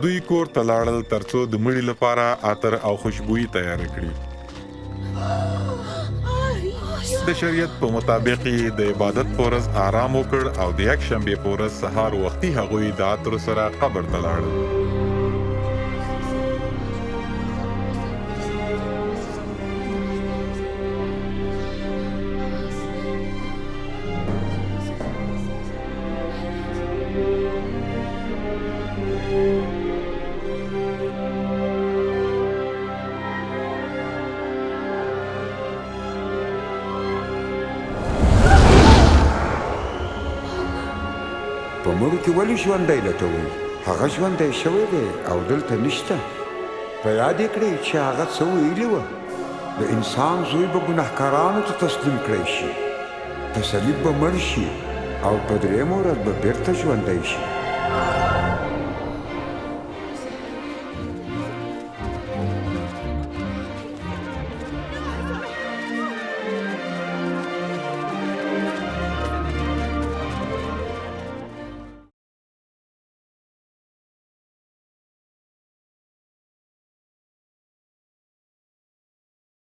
دوی کور ته لاړل ترڅو د مړي لپاره عطر او خوشبويي تیار کړي. د شریعت په مطابق د عبادت په ورځ آرام وکړ او د یکشنبې په ورځ سهار وختي هغوی د عطرو سره قبر ته لاړل. په مړو کې ولې ژوندی لټوئ؟ هغه ژوندی شوی دی او دلته نشته. په یاد یې کړئ چې هغه څه ویلي وه، د انسان زوی به ګنهکارانو ته تسلیم کړی شي، په صلیب به مړ شي او په درېیمه ورځ به بېرته ژوندی شي.